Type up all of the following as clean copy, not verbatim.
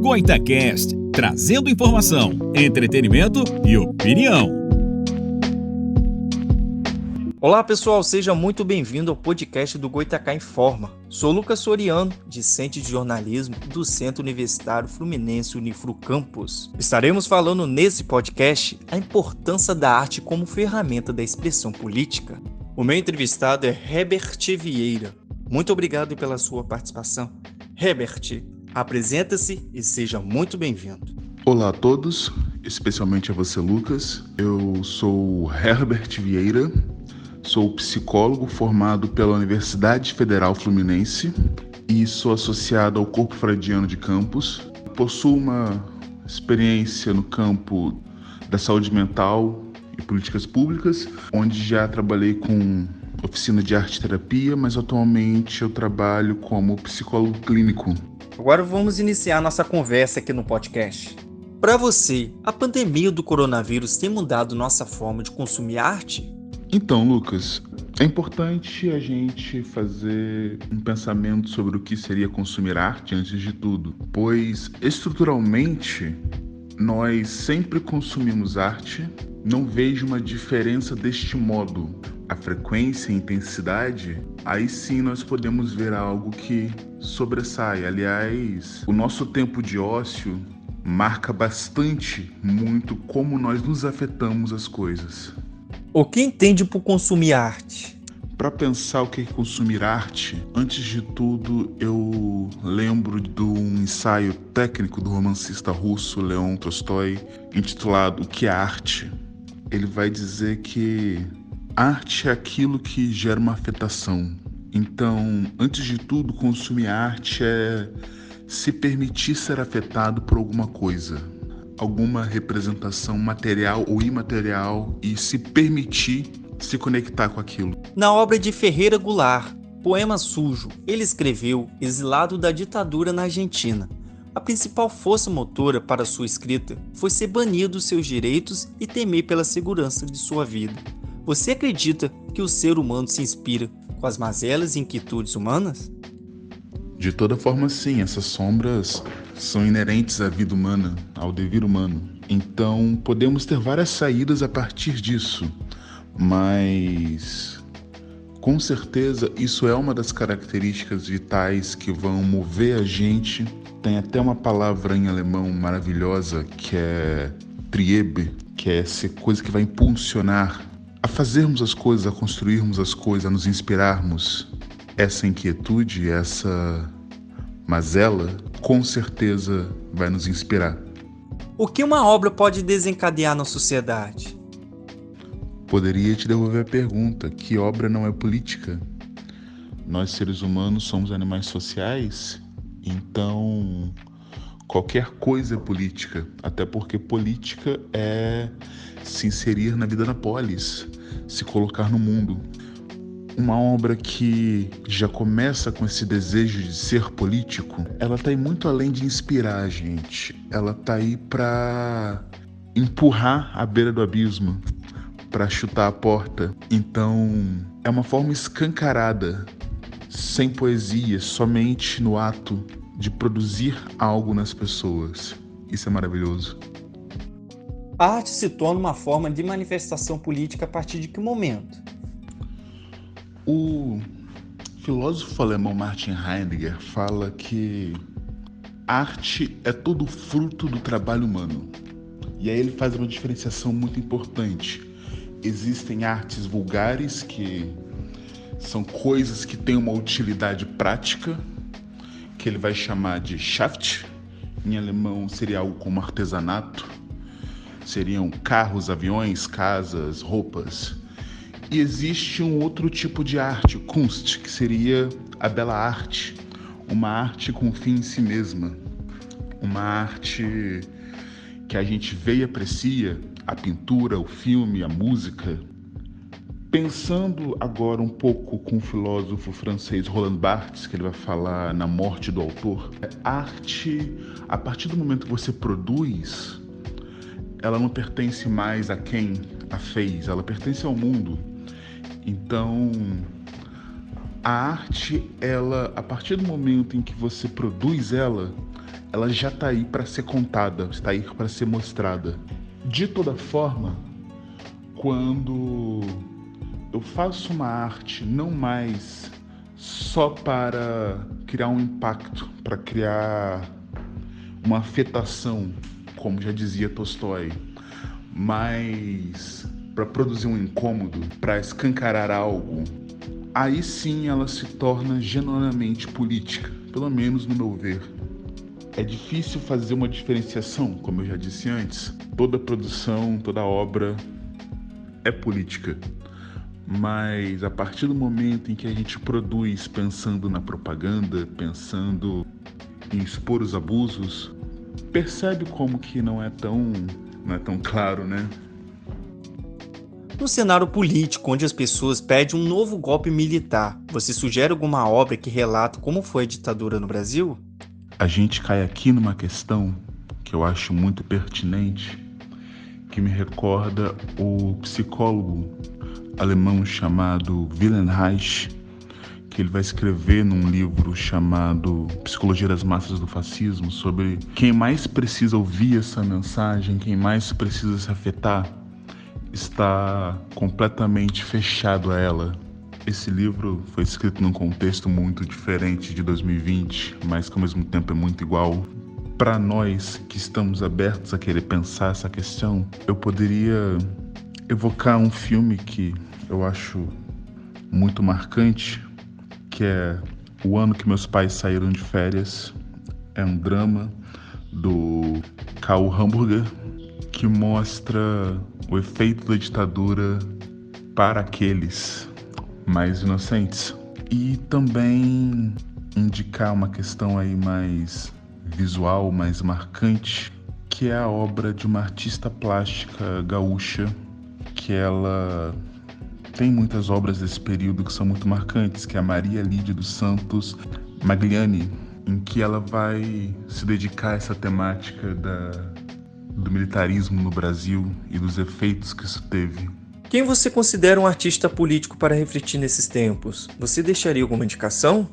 Goitacast, trazendo informação, entretenimento e opinião. Olá pessoal, seja muito bem-vindo ao podcast do Goitacá Informa. Sou Lucas Soriano, discente de jornalismo do Centro Universitário Fluminense Unifru Campus. Estaremos falando nesse podcast a importância da arte como ferramenta da expressão política. O meu entrevistado é Herbert Vieira. Muito obrigado pela sua participação. Herbert, apresenta-se e seja muito bem-vindo. Olá a todos, especialmente a você, Lucas. Eu sou Herbert Vieira, sou psicólogo formado pela Universidade Federal Fluminense e sou associado ao Corpo Freudiano de Campos. Possuo uma experiência no campo da saúde mental e políticas públicas, onde já trabalhei com oficina de arte-terapia, mas atualmente eu trabalho como psicólogo clínico. Agora vamos iniciar nossa conversa aqui no podcast. Para você, a pandemia do coronavírus tem mudado nossa forma de consumir arte? Então, Lucas, é importante a gente fazer um pensamento sobre o que seria consumir arte antes de tudo, pois estruturalmente nós sempre consumimos arte. Não vejo uma diferença deste modo. A frequência e a intensidade, aí sim nós podemos ver algo que sobressai. Aliás, o nosso tempo de ócio marca muito como nós nos afetamos as coisas. O que entende por consumir arte? Para pensar o que é consumir arte, antes de tudo eu lembro de um ensaio técnico do romancista russo Leon Tolstói, intitulado O que é arte? Ele vai dizer que arte é aquilo que gera uma afetação. Então, antes de tudo, consumir arte é se permitir ser afetado por alguma coisa, alguma representação material ou imaterial, e se permitir se conectar com aquilo. Na obra de Ferreira Goulart, Poema Sujo, ele escreveu exilado da ditadura na Argentina. A principal força motora para sua escrita foi ser banido dos seus direitos e temer pela segurança de sua vida. Você acredita que o ser humano se inspira com as mazelas e inquietudes humanas? De toda forma, sim, essas sombras são inerentes à vida humana, ao devir humano. Então, podemos ter várias saídas a partir disso, mas com certeza isso é uma das características vitais que vão mover a gente. Tem até uma palavra em alemão maravilhosa que é Triebe, que é essa coisa que vai impulsionar a fazermos as coisas, a construirmos as coisas, a nos inspirarmos. Essa inquietude, essa mazela, com certeza vai nos inspirar. O que uma obra pode desencadear na sociedade? Poderia te devolver a pergunta: que obra não é política? Nós, seres humanos, somos animais sociais, então qualquer coisa é política, até porque política é se inserir na vida da polis, se colocar no mundo. Uma obra que já começa com esse desejo de ser político, ela tá aí muito além de inspirar a gente. Ela tá aí para empurrar à beira do abismo, para chutar a porta. Então, é uma forma escancarada, sem poesia, somente no ato de produzir algo nas pessoas. Isso é maravilhoso. A arte se torna uma forma de manifestação política a partir de que momento? O filósofo alemão Martin Heidegger fala que arte é todo fruto do trabalho humano. E aí ele faz uma diferenciação muito importante. Existem artes vulgares, que são coisas que têm uma utilidade prática, que ele vai chamar de Schaft. Em alemão seria algo como artesanato. Seriam carros, aviões, casas, roupas. E existe um outro tipo de arte, Kunst, que seria a bela arte, uma arte com fim em si mesma, uma arte que a gente vê e aprecia, a pintura, o filme, a música. Pensando agora um pouco com o filósofo francês Roland Barthes, que ele vai falar na morte do autor, a arte, a partir do momento que você produz, ela não pertence mais a quem a fez, ela pertence ao mundo. Então, a arte, ela, a partir do momento em que você produz ela ela já está aí para ser contada, está aí para ser mostrada. De toda forma, quando eu faço uma arte não mais só para criar um impacto, para criar uma afetação, como já dizia Tolstói, mas para produzir um incômodo, para escancarar algo, aí sim ela se torna genuinamente política, pelo menos no meu ver. É difícil fazer uma diferenciação, como eu já disse antes. Toda produção, toda obra é política. Mas a partir do momento em que a gente produz pensando na propaganda, pensando em expor os abusos, percebe como que não é tão claro, né? No cenário político, onde as pessoas pedem um novo golpe militar, você sugere alguma obra que relata como foi a ditadura no Brasil? A gente cai aqui numa questão que eu acho muito pertinente, que me recorda o psicólogo alemão chamado Wilhelm Reich, que ele vai escrever num livro chamado Psicologia das Massas do Fascismo, sobre quem mais precisa ouvir essa mensagem, quem mais precisa se afetar, está completamente fechado a ela. Esse livro foi escrito num contexto muito diferente de 2020, mas que ao mesmo tempo é muito igual. Para nós que estamos abertos a querer pensar essa questão, eu poderia evocar um filme que eu acho muito marcante, que é O Ano que Meus Pais Saíram de Férias. É um drama do Karl Hamburger que mostra o efeito da ditadura para aqueles mais inocentes. E também indicar uma questão aí mais visual, mais marcante, que é a obra de uma artista plástica gaúcha, que ela tem muitas obras desse período que são muito marcantes, que é a Maria Lídia dos Santos Magliani, em que ela vai se dedicar a essa temática do militarismo no Brasil e dos efeitos que isso teve. Quem você considera um artista político para refletir nesses tempos? Você deixaria alguma indicação?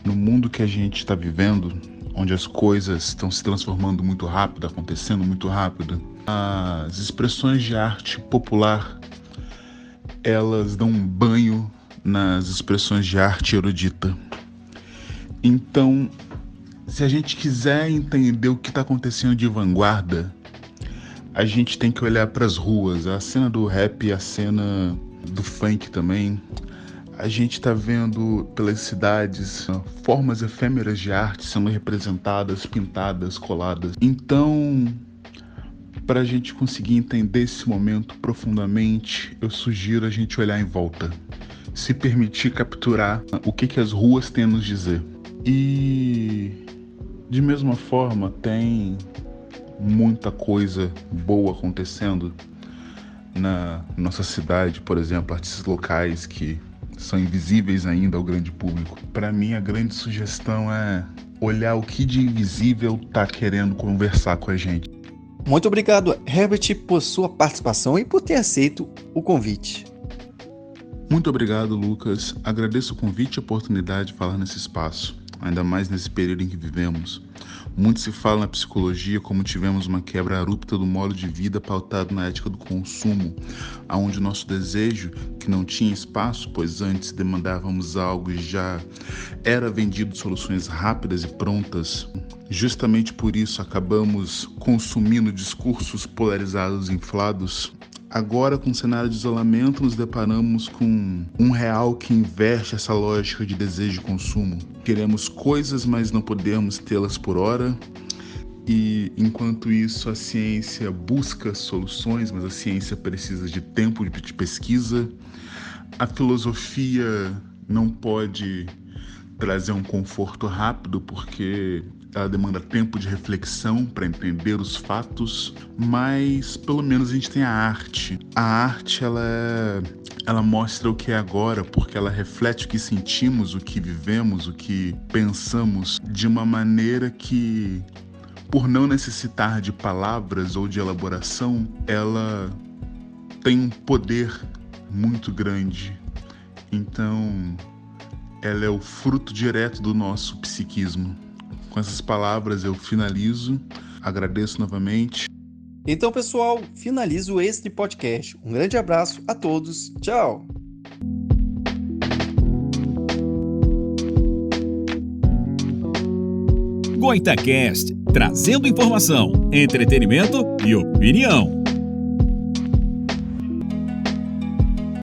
No mundo que a gente está vivendo, onde as coisas estão se transformando muito rápido, acontecendo muito rápido, as expressões de arte popular, elas dão um banho nas expressões de arte erudita. Então, se a gente quiser entender o que está acontecendo de vanguarda, a gente tem que olhar para as ruas, a cena do rap, a cena do funk também. A gente está vendo pelas cidades formas efêmeras de arte sendo representadas, pintadas, coladas. Então, para a gente conseguir entender esse momento profundamente, eu sugiro a gente olhar em volta, se permitir capturar o que as ruas têm a nos dizer. E, de mesma forma, tem muita coisa boa acontecendo na nossa cidade, por exemplo, artistas locais que são invisíveis ainda ao grande público. Para mim, a grande sugestão é olhar o que de invisível está querendo conversar com a gente. Muito obrigado, Herbert, por sua participação e por ter aceito o convite. Muito obrigado, Lucas. Agradeço o convite e a oportunidade de falar nesse espaço, ainda mais nesse período em que vivemos. Muito se fala na psicologia como tivemos uma quebra abrupta do modo de vida pautado na ética do consumo, onde o nosso desejo, que não tinha espaço, pois antes demandávamos algo e já era vendido soluções rápidas e prontas, justamente por isso acabamos consumindo discursos polarizados e inflados. Agora, com o cenário de isolamento, nos deparamos com um real que inverte essa lógica de desejo e consumo. Queremos coisas, mas não podemos tê-las por hora. E, enquanto isso, a ciência busca soluções, mas a ciência precisa de tempo de pesquisa. A filosofia não pode trazer um conforto rápido, porque ela demanda tempo de reflexão para entender os fatos, mas pelo menos a gente tem a arte. A arte, ela mostra o que é agora, porque ela reflete o que sentimos, o que vivemos, o que pensamos, de uma maneira que, por não necessitar de palavras ou de elaboração, ela tem um poder muito grande. Então, ela é o fruto direto do nosso psiquismo. Com essas palavras eu finalizo, agradeço novamente. Então, pessoal, finalizo este podcast. Um grande abraço a todos. Tchau! Goitacast, trazendo informação, entretenimento e opinião.